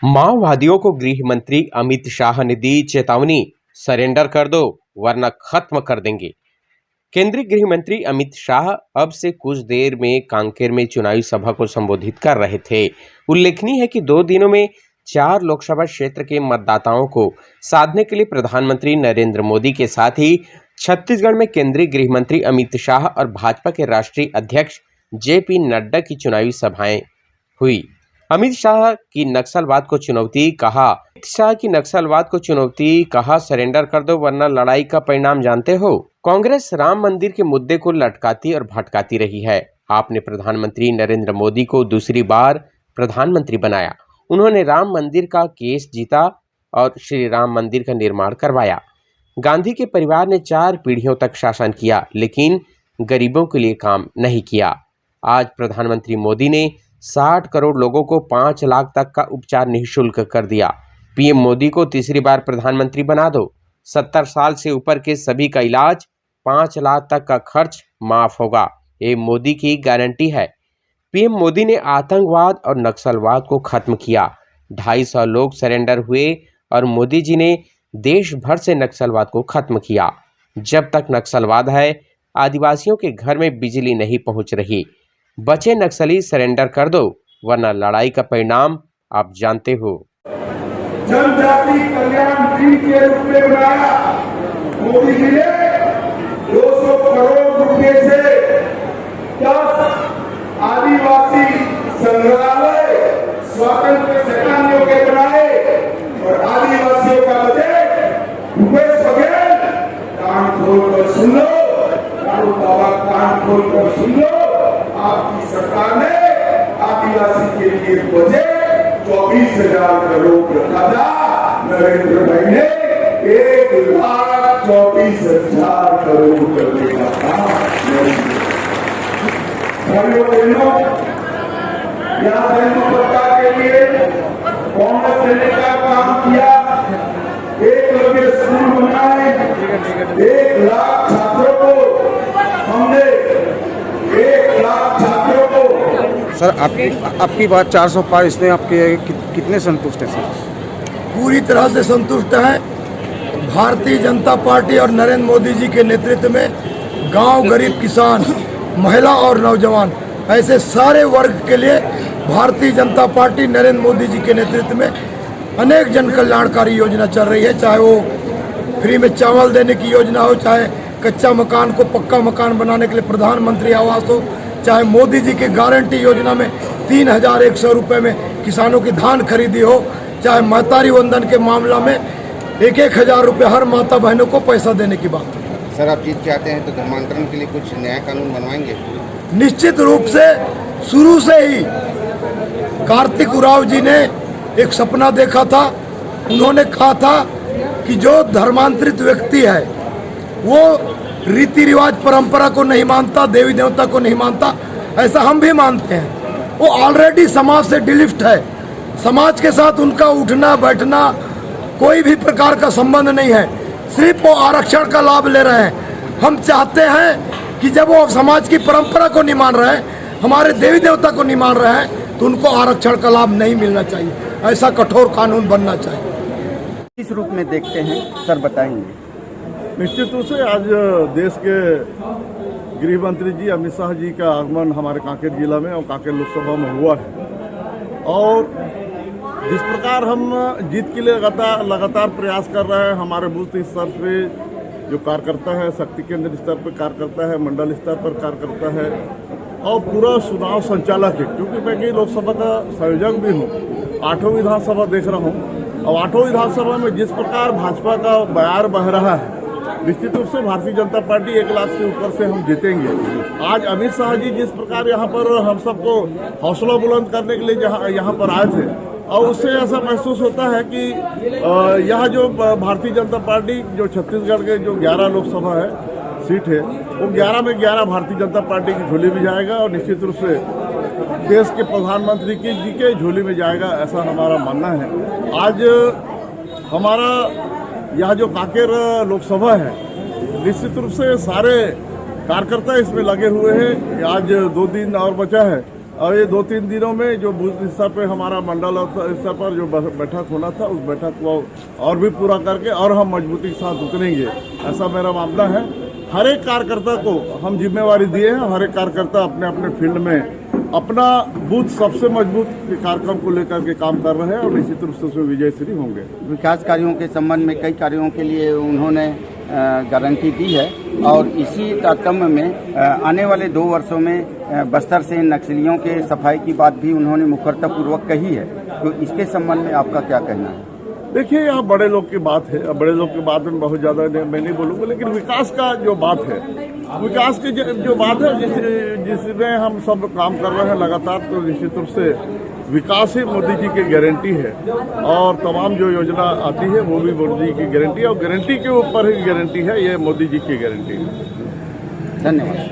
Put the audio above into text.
माओवादियों को गृह मंत्री अमित शाह ने दी चेतावनी, सरेंडर कर दो वरना खत्म कर देंगे। केंद्रीय गृह मंत्री अमित शाह अब से कुछ देर में कांकेर में चुनावी सभा को संबोधित कर रहे थे। उल्लेखनीय है कि 2 दिनों में 4 लोकसभा क्षेत्र के मतदाताओं को साधने के लिए प्रधानमंत्री नरेंद्र मोदी के साथ ही छत्तीसगढ़ में केंद्रीय गृह मंत्री अमित शाह और भाजपा के राष्ट्रीय अध्यक्ष जेपी नड्डा की चुनावी सभाएं हुई। अमित शाह की नक्सलवाद को चुनौती, कहा सरेंडर कर दो वरना लड़ाई का परिणाम जानते हो। कांग्रेस राम मंदिर के मुद्दे को लटकाती और भटकाती रही है। आपने प्रधानमंत्री नरेंद्र मोदी को दूसरी बार प्रधानमंत्री बनाया। उन्होंने राम मंदिर का केस जीता और श्री राम मंदिर का निर्माण करवाया। गांधी के परिवार ने 4 पीढ़ियों तक शासन किया, लेकिन गरीबों के लिए काम नहीं किया। आज प्रधानमंत्री मोदी ने 60 करोड़ लोगों को 5 लाख तक का उपचार निःशुल्क कर दिया। पीएम मोदी को तीसरी बार प्रधानमंत्री बना दो। 70 साल से ऊपर के सभी का इलाज 5 लाख तक का खर्च माफ होगा। ये मोदी की गारंटी है। पीएम मोदी ने आतंकवाद और नक्सलवाद को खत्म किया। 250 लोग सरेंडर हुए और मोदी जी ने देश भर से नक्सलवाद को खत्म किया। जब तक नक्सलवाद है, आदिवासियों के घर में बिजली नहीं पहुंच रही। बचे नक्सली, सरेंडर कर दो वरना लड़ाई का परिणाम आप जानते हो। जनजाति कल्याण ड्रीम के रूप में बनाया मोदी जी ने 200 करोड़ रुपए से 10 आदिवासी संग्रहालय स्वतंत्र सेनानियों के बनाए और आदिवासियों का बजट भूपेश बघेल कान खोलकर सुन लो, राहुल बाबा कान खोलकर सुन लो, आपकी सरकार ने आदिवासी के लिए बजट 24,000 करोड़ रखा था। नरेंद्र भाई ने 1,24,000 करोड़ करने का काम। भाइयों बहनों, यहाँ धर्मपत्ता के लिए कांग्रेस देने का काम किया। 1 लक्ष्य स्कूल बनाए, 1 लाख छात्रों को हमने 1 लाख छात्रों को। सर, आपकी बात 400 पार, इसमें आपके कितने संतुष्ट हैं सर? पूरी तरह से संतुष्ट हैं। भारतीय जनता पार्टी और नरेंद्र मोदी जी के नेतृत्व में गांव, गरीब, किसान, महिला और नौजवान, ऐसे सारे वर्ग के लिए भारतीय जनता पार्टी नरेंद्र मोदी जी के नेतृत्व में अनेक जन कल्याणकारी योजना चल रही है। चाहे वो फ्री में चावल देने की योजना हो, चाहे कच्चा मकान को पक्का मकान बनाने के लिए प्रधानमंत्री आवास हो, चाहे मोदी जी की गारंटी योजना में 3,100 रुपये में किसानों की धान खरीदी हो, चाहे महतारी वंदन के मामला में 1,000 रुपये हर माता बहनों को पैसा देने की बात। सर, आप जीत चाहते हैं तो धर्मांतरण के लिए कुछ नया कानून बनवाएंगे? निश्चित रूप से शुरू से ही कार्तिक उरांव जी ने एक सपना देखा था। उन्होंने कहा था कि जो धर्मांतरित व्यक्ति है वो रीति रिवाज परंपरा को नहीं मानता, देवी देवता को नहीं मानता, ऐसा हम भी मानते हैं। वो ऑलरेडी समाज से डिलिफ्ट है। समाज के साथ उनका उठना बैठना कोई भी प्रकार का संबंध नहीं है। सिर्फ वो आरक्षण का लाभ ले रहे हैं। हम चाहते हैं कि जब वो समाज की परंपरा को नहीं मान रहे हैं, हमारे देवी देवता को नहीं मान रहे हैं, तो उनको आरक्षण का लाभ नहीं मिलना चाहिए। ऐसा कठोर कानून बनना चाहिए। किस रूप में देखते हैं सर, बताएंगे? निश्चित रूप से आज देश के गृह मंत्री जी अमित शाह जी का आगमन हमारे कांकेर जिला में और कांकेर लोकसभा में हुआ है। और जिस प्रकार हम जीत के लिए लगातार प्रयास कर रहे हैं, हमारे बूथ स्तर पे जो कार्यकर्ता है, शक्ति केंद्र स्तर पर कार्यकर्ता है, मंडल स्तर पर कार्यकर्ता है और पूरा चुनाव संचालक है, क्योंकि मैं लोकसभा का संयोजक भी हूँ, 8वीं विधानसभा देख रहा हूँ। और 8वीं विधानसभा में जिस प्रकार भाजपा का बयार बह रहा है, निश्चित रूप से भारतीय जनता पार्टी 1 लाख से ऊपर से हम जीतेंगे। आज अमित शाह जी जिस प्रकार यहाँ पर हम सबको हौसला बुलंद करने के लिए यहाँ पर आए थे, और उससे ऐसा महसूस होता है कि यहाँ जो भारतीय जनता पार्टी जो छत्तीसगढ़ के जो 11 लोकसभा है सीट है, वो 11 में 11 भारतीय जनता पार्टी की झोली में जाएगा और निश्चित रूप से देश के प्रधानमंत्री जी के झोली में जाएगा, ऐसा हमारा मानना है। आज हमारा यह जो कांकेर लोकसभा है, निश्चित रूप से सारे कार्यकर्ता इसमें लगे हुए हैं। आज 2 दिन और बचा है और ये 2-3 दिनों में जो बूथ स्तर पे हमारा मंडल स्तर पर जो बैठक होना था उस बैठक को और भी पूरा करके और हम मजबूती के साथ उतरेंगे, ऐसा मेरा मानना है। हर एक कार्यकर्ता को हम जिम्मेवारी दिए हैं, हर एक कार्यकर्ता अपने अपने फील्ड में अपना बूथ सबसे मजबूत कार्यक्रम को लेकर के काम कर रहे हैं और निश्चित रूप से उसमें विजयश्री होंगे। विकास कार्यों के संबंध में कई कार्यों के लिए उन्होंने गारंटी दी है और इसी तारतम्य में आने वाले 2 वर्षों में बस्तर से नक्सलियों के सफाई की बात भी उन्होंने मुखरतापूर्वक कही है, तो इसके संबंध में आपका क्या कहना है? देखिए, यहाँ बड़े लोग की बात है, बड़े लोग की बात में बहुत ज़्यादा मैं नहीं बोलूँगा, लेकिन विकास का जो बात है, विकास की जो बात है जिसमें हम सब काम कर रहे हैं लगातार, तो निश्चित रूप से विकास ही मोदी जी की गारंटी है और तमाम जो योजना आती है वो भी मोदी जी की गारंटी है और गारंटी के ऊपर ही गारंटी है, ये मोदी जी की गारंटी है। धन्यवाद।